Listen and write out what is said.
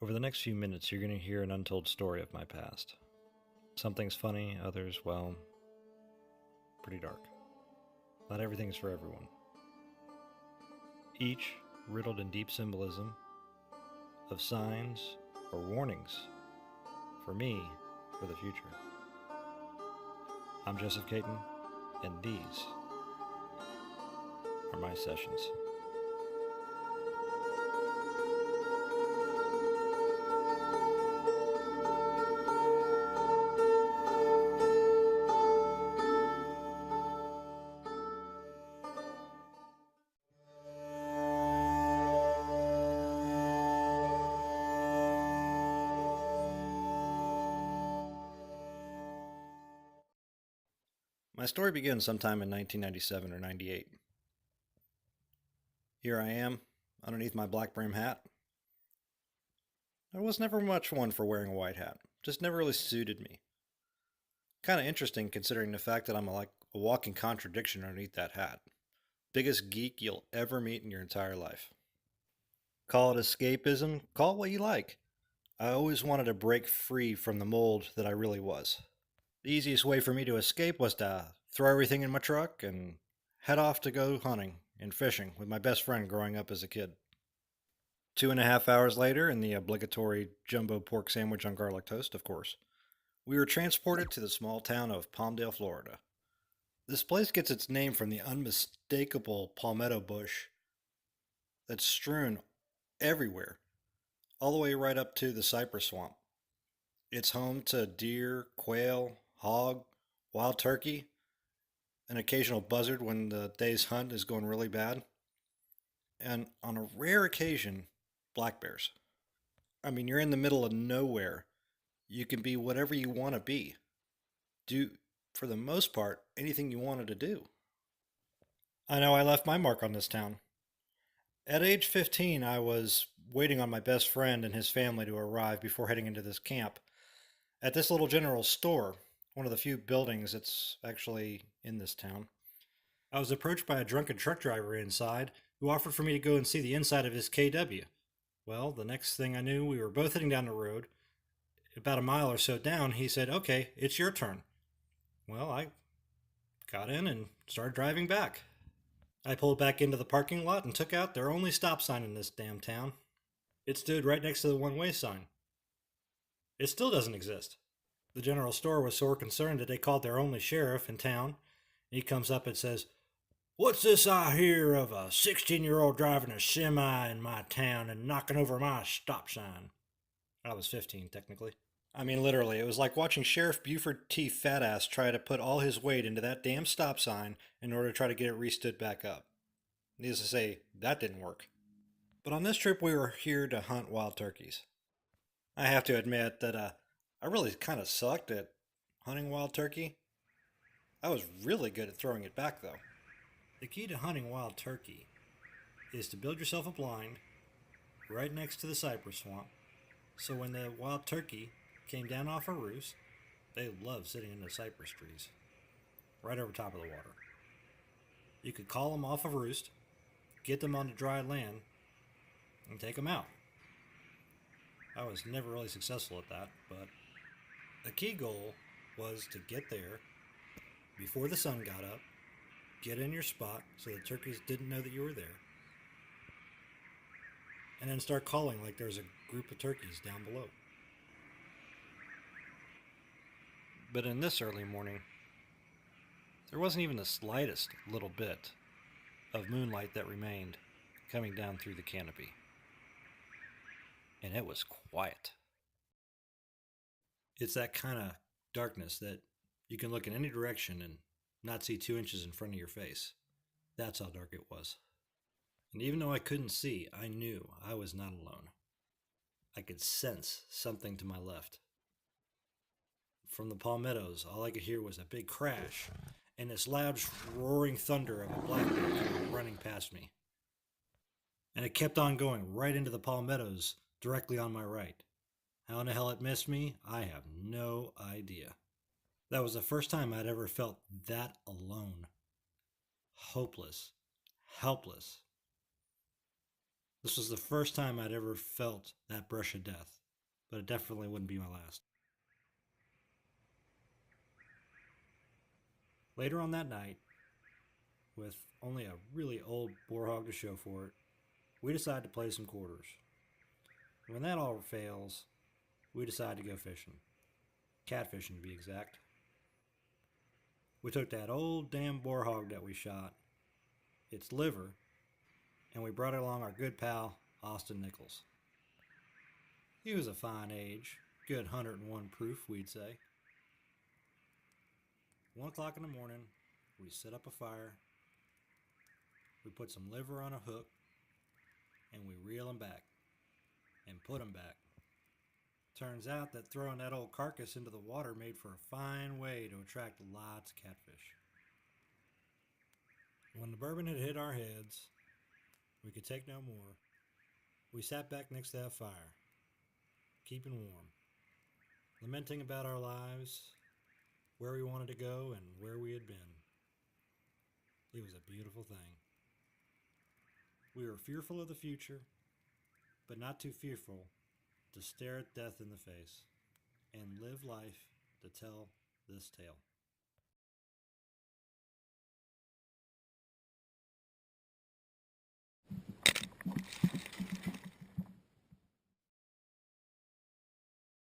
Over the next few minutes, you're going to hear an untold story of my past. Some things funny, others, well, pretty dark. Not everything's for everyone. Each riddled in deep symbolism of signs or warnings for me for the future. I'm Joseph Katon, and these are my sessions. My story begins sometime in 1997 or 98. Here I am, underneath my black brim hat. I was never much one for wearing a white hat, just never really suited me. Kind of interesting considering the fact that I'm like a walking contradiction underneath that hat. Biggest geek you'll ever meet in your entire life. Call it escapism, call it what you like. I always wanted to break free from the mold that I really was. The easiest way for me to escape was to throw everything in my truck and head off to go hunting and fishing with my best friend growing up as a kid. 2.5 hours later, in the obligatory jumbo pork sandwich on garlic toast, of course, we were transported to the small town of Palmdale, Florida. This place gets its name from the unmistakable palmetto bush that's strewn everywhere, all the way right up to the cypress swamp. It's home to deer, quail, hog, wild turkey, an occasional buzzard when the day's hunt is going really bad, and on a rare occasion, black bears. I mean, you're in the middle of nowhere. You can be whatever you want to be. Do, for the most part, anything you wanted to do. I know I left my mark on this town. At age 15, I was waiting on my best friend and his family to arrive before heading into this camp. At this little general store, one of the few buildings that's actually in this town, I was approached by a drunken truck driver inside who offered for me to go and see the inside of his KW. Well, the next thing I knew, we were both heading down the road. About a mile or so down, he said, "Okay, it's your turn." Well, I got in and started driving back. I pulled back into the parking lot and took out their only stop sign in this damn town. It stood right next to the one-way sign. It still doesn't exist. The general store was sore concerned that they called their only sheriff in town. He comes up and says, "What's this I hear of a 16-year-old driving a semi in my town and knocking over my stop sign?" I was 15, technically. I mean, literally, it was like watching Sheriff Buford T. Fatass try to put all his weight into that damn stop sign in order to try to get it restood back up. Needless to say, that didn't work. But on this trip, we were here to hunt wild turkeys. I have to admit that I really kind of sucked at hunting wild turkey. I was really good at throwing it back, though. The key to hunting wild turkey is to build yourself a blind right next to the cypress swamp, so when the wild turkey came down off a roost, they love sitting in the cypress trees, right over top of the water. You could call them off a roost, get them onto dry land, and take them out. I was never really successful at that, but the key goal was to get there before the sun got up, get in your spot so the turkeys didn't know that you were there, and then start calling like there's a group of turkeys down below. But in this early morning, there wasn't even the slightest little bit of moonlight that remained coming down through the canopy. And it was quiet. It's that kind of darkness that you can look in any direction and not see 2 inches in front of your face. That's how dark it was. And even though I couldn't see, I knew I was not alone. I could sense something to my left. From the palmettos, all I could hear was a big crash and this loud roaring thunder of a black bear running past me. And it kept on going right into the palmettos directly on my right. How in the hell it missed me, I have no idea. That was the first time I'd ever felt that alone. Hopeless. Helpless. This was the first time I'd ever felt that brush of death, but it definitely wouldn't be my last. Later on that night, with only a really old boar hog to show for it, we decide to play some quarters. When that all fails, we decide to go fishing. Catfishing to be exact. We took that old damn boar hog that we shot, its liver, and we brought along our good pal, Austin Nichols. He was a fine age, good 101 proof, we'd say. 1 o'clock in the morning, we set up a fire, we put some liver on a hook, and we reel him back, and put him back. Turns out that throwing that old carcass into the water made for a fine way to attract lots of catfish. When the bourbon had hit our heads, we could take no more. We sat back next to that fire, keeping warm, lamenting about our lives, where we wanted to go, and where we had been. It was a beautiful thing. We were fearful of the future, but not too fearful to stare at death in the face and live life to tell this tale.